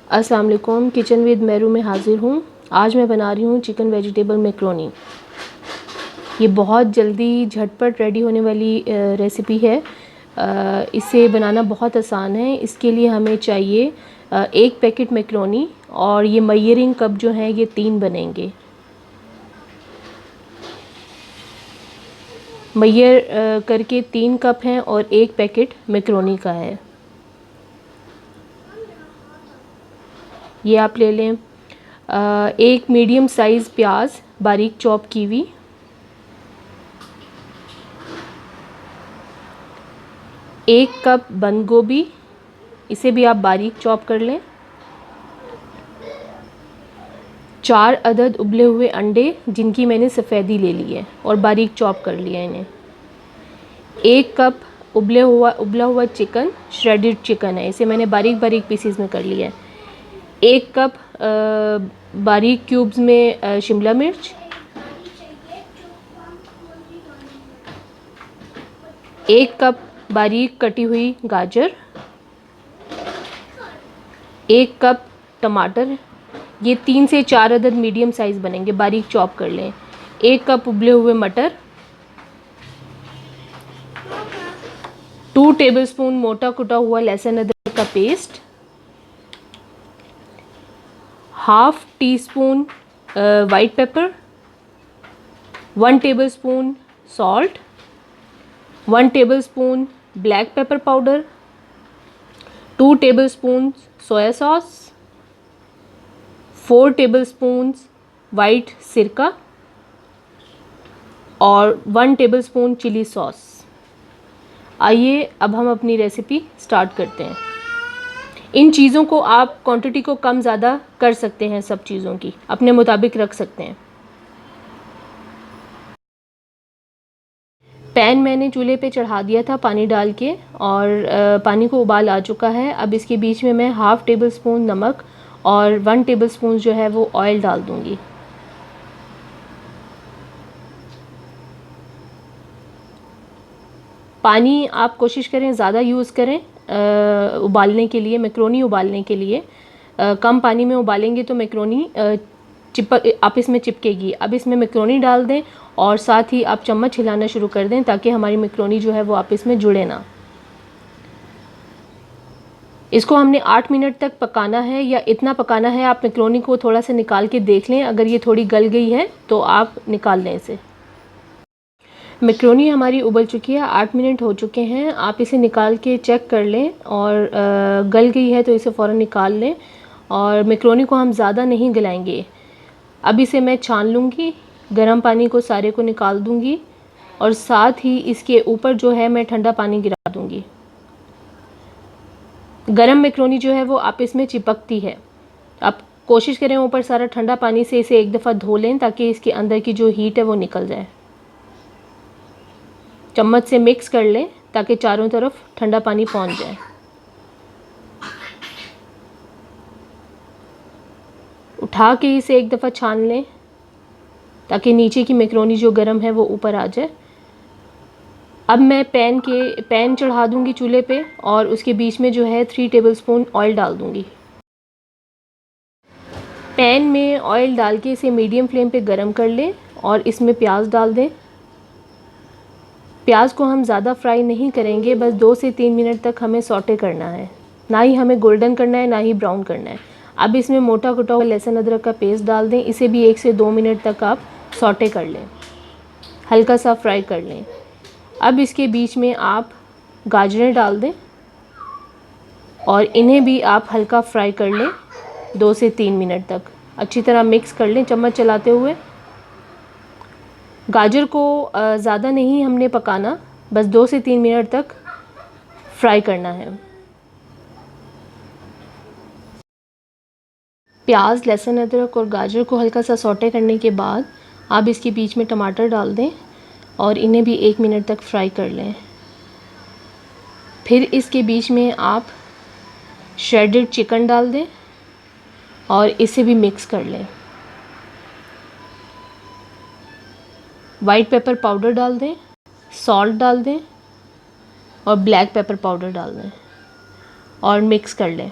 अस्सलाम वालेकुम। Kitchen with Meru में हाज़िर हूँ। आज मैं बना रही हूँ चिकन वेजिटेबल मैक्रोनी। ये बहुत जल्दी झटपट रेडी होने वाली रेसिपी है। इसे बनाना बहुत आसान है। इसके लिए हमें चाहिए 1 पैकेट मैक्रोनी और ये मेजरिंग कप जो है ये 3 बनेंगे। मेजर करके 3 कप हैं और 1 पैकेट मैक्रोनी का है। ये आप ले लें। एक मीडियम साइज़ प्याज बारीक चॉप की हुई, 1 कप बंद गोभी, इसे भी आप बारीक चॉप कर लें। 4 अदद उबले हुए अंडे जिनकी मैंने सफ़ेदी ले ली है और बारीक चॉप कर लिया इन्हें। 1 कप उबला हुआ चिकन, श्रेडेड चिकन है, इसे मैंने बारीक बारीक पीसीज में कर लिया है। 1 कप बारीक क्यूब्स में शिमला मिर्च, 1 कप बारीक कटी हुई गाजर, 1 कप टमाटर, ये 3 से 4 अदद मीडियम साइज़ बनेंगे, बारीक चॉप कर लें। 1 कप उबले हुए मटर, 2 टेबलस्पून मोटा कुटा हुआ लहसुन अदरक का paste, half tea spoon white paper, 1 tablespoon salt, 1 tablespoon black pepper powder, 2 tablespoon soya sauce, 4 tablespoon white सिरका और 1 टेबलस्पून चिली सॉस। आइए अब हम अपनी रेसिपी स्टार्ट करते हैं। इन चीज़ों को आप क्वांटिटी को कम ज़्यादा कर सकते हैं, सब चीज़ों की अपने मुताबिक रख सकते हैं। पैन मैंने चूल्हे पे चढ़ा दिया था पानी डाल के और पानी को उबाल आ चुका है। अब इसके बीच में मैं हाफ़ टेबल स्पून नमक और 1 टेबल स्पून जो है वो ऑयल डाल दूँगी। पानी आप कोशिश करें ज़्यादा यूज़ करें उबालने के लिए, मैक्रोनी उबालने के लिए। कम पानी में उबालेंगे तो मैक्रोनी आपस में चिपकेगी। अब इसमें मैक्रोनी डाल दें और साथ ही आप चम्मच हिलाना शुरू कर दें ताकि हमारी मैक्रोनी जो है वो आपस में जुड़े ना। इसको हमने 8 मिनट तक पकाना है या इतना पकाना है। आप मैक्रोनी को थोड़ा सा निकाल के देख लें, अगर ये थोड़ी गल गई है तो आप निकाल लें इसे। मैक्रोनी हमारी उबल चुकी है, 8 मिनट हो चुके हैं। आप इसे निकाल के चेक कर लें और गल गई है तो इसे फ़ौरन निकाल लें। और मैक्रोनी को हम ज़्यादा नहीं गलाएंगे। अब इसे मैं छान लूँगी, गर्म पानी को सारे को निकाल दूँगी और साथ ही इसके ऊपर जो है मैं ठंडा पानी गिरा दूँगी। गर्म मैक्रोनी जो है वो आपस में चिपकती है। आप कोशिश करें ऊपर सारा ठंडा पानी से इसे एक दफ़ा धो लें ताकि इसके अंदर की जो हीट है वो निकल जाए। चम्मच से मिक्स कर लें ताकि चारों तरफ ठंडा पानी पहुंच जाए। उठा के इसे एक दफ़ा छान लें ताकि नीचे की मैक्रोनी जो गर्म है वो ऊपर आ जाए। अब मैं पैन चढ़ा दूंगी चूल्हे पे और उसके बीच में जो है 3 टेबलस्पून ऑयल डाल दूंगी। पैन में ऑयल डाल के इसे मीडियम फ्लेम पे गरम कर लें और इसमें प्याज डाल दें। प्याज को हम ज़्यादा फ्राई नहीं करेंगे, बस 2 से 3 मिनट तक हमें सौटे करना है। ना ही हमें गोल्डन करना है ना ही ब्राउन करना है। अब इसमें मोटा कुटा हुआ लहसुन अदरक का पेस्ट डाल दें। इसे भी 1 से 2 मिनट तक आप सौटे कर लें, हल्का सा फ्राई कर लें। अब इसके बीच में आप गाजरें डाल दें और इन्हें भी आप हल्का फ्राई कर लें 2 से 3 मिनट तक। अच्छी तरह मिक्स कर लें चम्मच चलाते हुए। गाजर को ज़्यादा नहीं हमने पकाना, बस 2 से 3 मिनट तक फ्राई करना है। प्याज, लहसुन अदरक और गाजर को हल्का सा सौटे करने के बाद आप इसके बीच में टमाटर डाल दें और इन्हें भी 1 मिनट तक फ्राई कर लें। फिर इसके बीच में आप श्रेडेड चिकन डाल दें और इसे भी मिक्स कर लें। वाइट पेपर पाउडर डाल दें, सॉल्ट डाल दें और ब्लैक पेपर पाउडर डाल दें और मिक्स कर लें।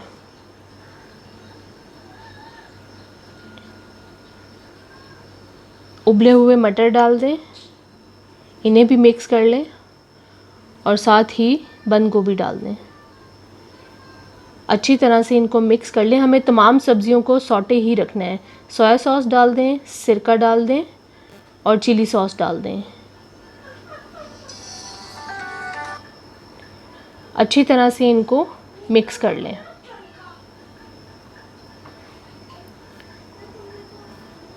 उबले हुए मटर डाल दें, इन्हें भी मिक्स कर लें और साथ ही बंद गोभी डाल दें। अच्छी तरह से इनको मिक्स कर लें। हमें तमाम सब्जियों को सौटे ही रखना है। सोया सॉस डाल दें, सिरका डाल दें और चिली सॉस डाल दें। अच्छी तरह से इनको मिक्स कर लें।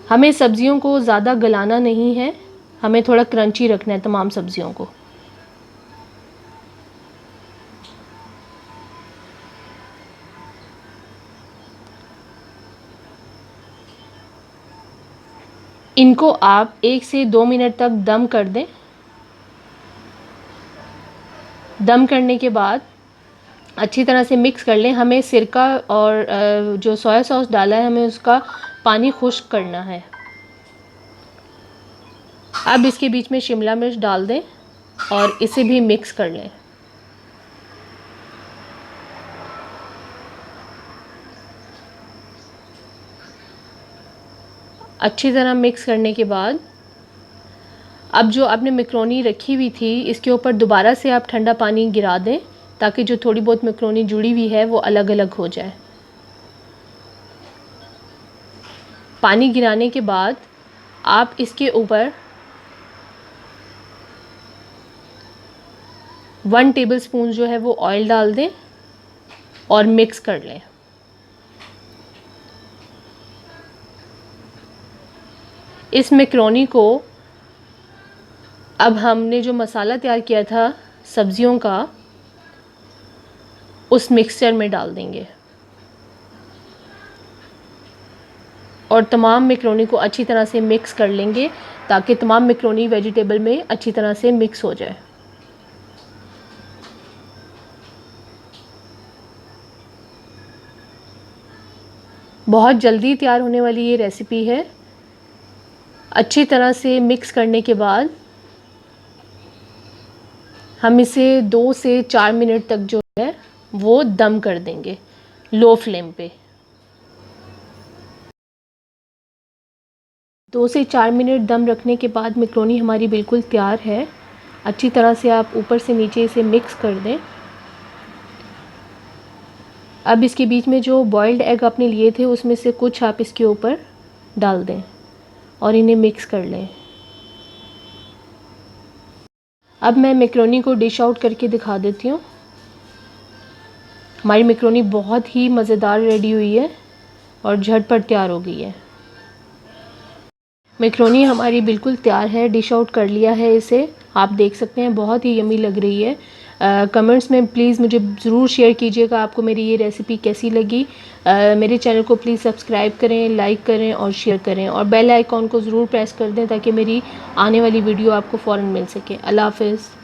हमें सब्जियों को ज़्यादा गलाना नहीं है, हमें थोड़ा क्रंची रखना है तमाम सब्जियों को। इनको आप 1 से 2 मिनट तक दम कर दें। दम करने के बाद अच्छी तरह से मिक्स कर लें। हमें सिरका और जो सोया सॉस डाला है हमें उसका पानी खुश्क करना है। अब इसके बीच में शिमला मिर्च डाल दें और इसे भी मिक्स कर लें। अच्छी तरह मिक्स करने के बाद अब जो आपने मैक्रोनी रखी हुई थी इसके ऊपर दोबारा से आप ठंडा पानी गिरा दें ताकि जो थोड़ी बहुत मैक्रोनी जुड़ी हुई है वो अलग अलग हो जाए। पानी गिराने के बाद आप इसके ऊपर 1 टेबलस्पून जो है वो ऑयल डाल दें और मिक्स कर लें। इस मैक्रोनी को अब हमने जो मसाला तैयार किया था सब्जियों का उस मिक्सचर में डाल देंगे और तमाम मैक्रोनी को अच्छी तरह से मिक्स कर लेंगे ताकि तमाम मैक्रोनी वेजिटेबल में अच्छी तरह से मिक्स हो जाए। बहुत जल्दी तैयार होने वाली ये रेसिपी है। अच्छी तरह से मिक्स करने के बाद हम इसे 2 से 4 मिनट तक जो है वो दम कर देंगे लो फ्लेम पे। 2 से 4 मिनट दम रखने के बाद मैक्रोनी हमारी बिल्कुल तैयार है। अच्छी तरह से आप ऊपर से नीचे इसे मिक्स कर दें। अब इसके बीच में जो बॉइल्ड एग आपने लिए थे उसमें से कुछ आप इसके ऊपर डाल दें और इन्हें मिक्स कर लें। अब मैं मैक्रोनी को डिश आउट करके दिखा देती हूँ। हमारी मैक्रोनी बहुत ही मज़ेदार रेडी हुई है और झटपट तैयार हो गई है। मैक्रोनी हमारी बिल्कुल तैयार है, डिश आउट कर लिया है इसे। आप देख सकते हैं बहुत ही यमी लग रही है। कमेंट्स में प्लीज़ मुझे ज़रूर शेयर कीजिएगा आपको मेरी ये रेसिपी कैसी लगी। मेरे चैनल को प्लीज़ सब्सक्राइब करें, लाइक करें और शेयर करें और बेल आइकॉन को ज़रूर प्रेस कर दें ताकि मेरी आने वाली वीडियो आपको फ़ौरन मिल सके। अल्लाह हाफ़िज़।